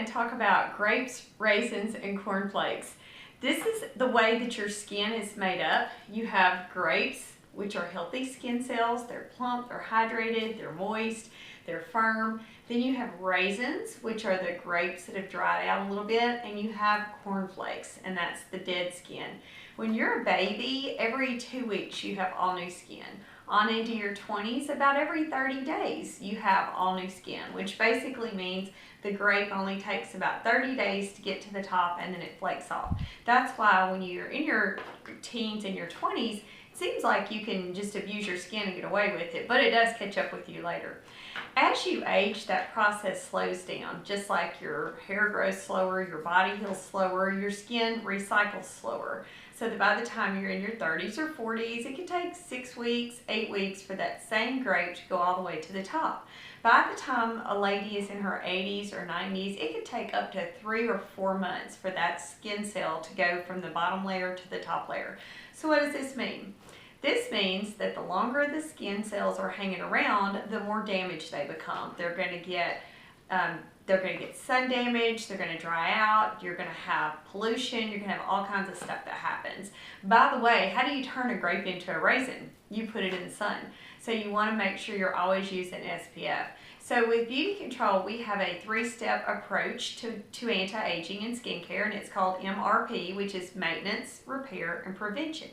and talk about grapes, raisins, and cornflakes. This is the way that your skin is made up. You have grapes, which are healthy skin cells. They're plump, they're hydrated, they're moist, they're firm. Then you have raisins, which are the grapes that have dried out a little bit, and you have cornflakes, and that's the dead skin. When you're a baby, every 2 weeks you have all new skin. On into your 20s, about every 30 days you have all new skin, which basically means the grape only takes about 30 days to get to the top and then it flakes off. That's why when you're in your teens and your 20s, it seems like you can just abuse your skin and get away with it, but it does catch up with you later. As you age, that process slows down. Just like your hair grows slower, your body heals slower, your skin recycles slower. So that by the time you're in your 30s or 40s, it can take 6 weeks, 8 weeks for that same grape to go all the way to the top. By the time a lady is in her 80s or 90s, it could take up to 3 or 4 months for that skin cell to go from the bottom layer to the top layer. So what does this mean? This means that the longer the skin cells are hanging around, the more damaged they become. They're going to get sun damage, they're going to dry out, you're going to have pollution, you're going to have all kinds of stuff that happens. By the way, how do you turn a grape into a raisin? You put it in the sun. So you want to make sure you're always using SPF. So with Beauty Control, we have a 3-step approach to anti-aging and skincare, and it's called MRP, which is Maintenance, Repair, and Prevention.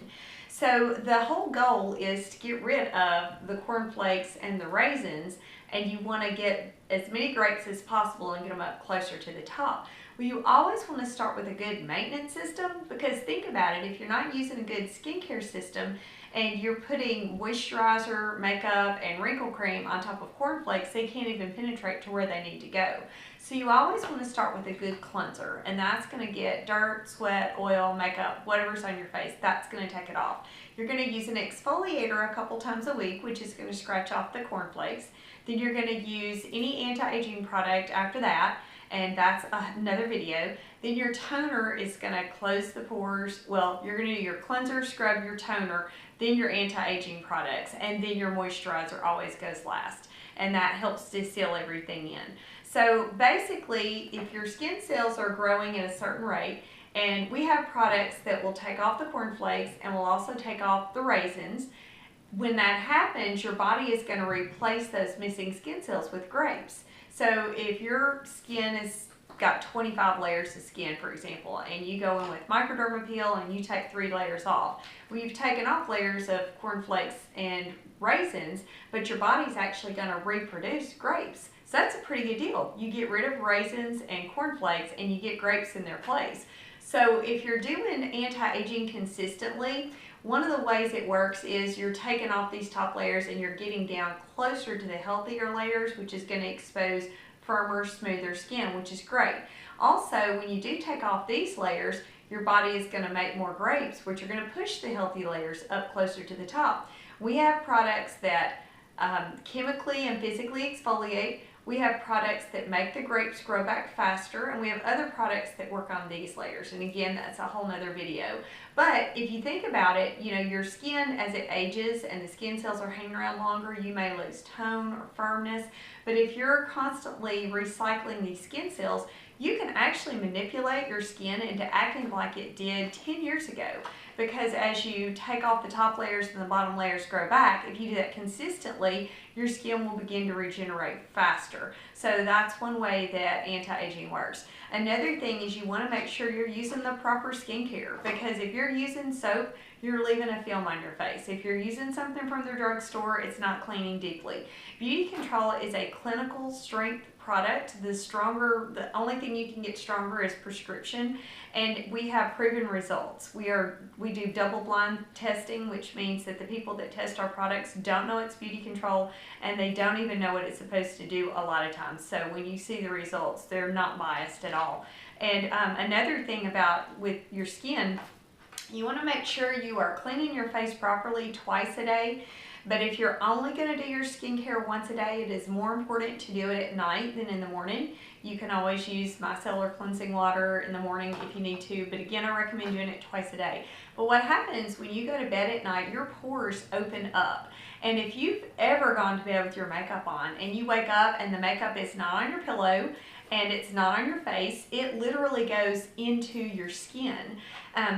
So the whole goal is to get rid of the cornflakes and the raisins, and you want to get as many grapes as possible and get them up closer to the top. Well, you always want to start with a good maintenance system, because think about it, if you're not using a good skincare system and you're putting moisturizer, makeup, and wrinkle cream on top of cornflakes, they can't even penetrate to where they need to go. So you always want to start with a good cleanser, and that's going to get dirt, sweat, oil, makeup, whatever's on your face, that's going to take it off. You're going to use an exfoliator a couple times a week, which is going to scratch off the cornflakes. Then you're going to use any anti-aging product after that, and that's another video. Then your toner is going to close the pores. Well, you're going to do your cleanser, scrub, your toner, then your anti-aging products, and then your moisturizer always goes last. And that helps to seal everything in. So basically, if your skin cells are growing at a certain rate, and we have products that will take off the cornflakes and will also take off the raisins, when that happens, your body is going to replace those missing skin cells with grapes. So if your skin has got 25 layers of skin, for example, and you go in with microderma peel and you take 3 layers off, well, you've taken off layers of cornflakes and raisins, but your body's actually going to reproduce grapes. So that's a pretty good deal. You get rid of raisins and cornflakes and you get grapes in their place. So if you're doing anti-aging consistently, one of the ways it works is you're taking off these top layers and you're getting down closer to the healthier layers, which is going to expose firmer, smoother skin, which is great. Also, when you do take off these layers, your body is going to make more grapes, which are going to push the healthy layers up closer to the top. We have products that chemically and physically exfoliate. We have products that make the grapes grow back faster, and we have other products that work on these layers. And again, that's a whole nother video. But if you think about it, you know, your skin as it ages and the skin cells are hanging around longer, you may lose tone or firmness. But if you're constantly recycling these skin cells, you can actually manipulate your skin into acting like it did 10 years ago. Because as you take off the top layers and the bottom layers grow back, if you do that consistently, your skin will begin to regenerate faster. So that's one way that anti-aging works. Another thing is you want to make sure you're using the proper skincare, because if you're using soap, you're leaving a film on your face. If you're using something from the drugstore, it's not cleaning deeply. Beauty Control is a clinical strength product. The only thing you can get stronger is prescription, and we have proven results. We do double-blind testing, which means that the people that test our products don't know it's Beauty Control, and they don't even know what it's supposed to do a lot of times. So when you see the results, they're not biased at all. And another thing about with your skin, you want to make sure you are cleaning your face properly twice a day. But if you're only going to do your skincare once a day, it is more important to do it at night than in the morning. You can always use micellar cleansing water in the morning if you need to, but again, I recommend doing it twice a day. But what happens when you go to bed at night, your pores open up. And if you've ever gone to bed with your makeup on and you wake up and the makeup is not on your pillow and it's not on your face. It literally goes into your skin.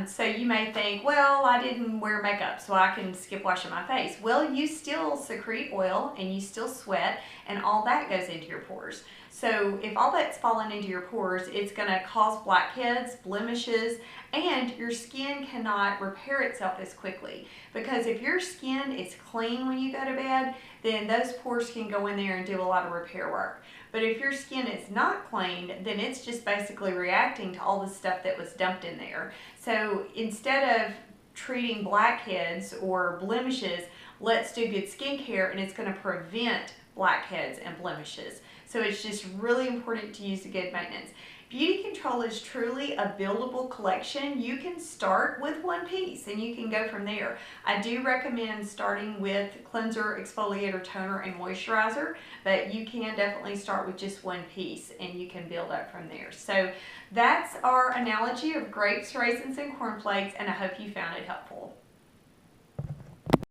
So you may think, well, I didn't wear makeup, so I can skip washing my face. Well, you still secrete oil and you still sweat, and all that goes into your pores. So if all that's fallen into your pores, it's going to cause blackheads, blemishes, and your skin cannot repair itself as quickly. Because if your skin is clean when you go to bed, then those pores can go in there and do a lot of repair work. But if your skin is not cleaned, then it's just basically reacting to all the stuff that was dumped in there. So instead of treating blackheads or blemishes, let's do good skincare, and it's going to prevent blackheads and blemishes. So it's just really important to use a good maintenance. Beauty Control is truly a buildable collection. You can start with one piece and you can go from there. I do recommend starting with cleanser, exfoliator, toner, and moisturizer, but you can definitely start with just one piece and you can build up from there. So that's our analogy of grapes, raisins, and cornflakes, and I hope you found it helpful.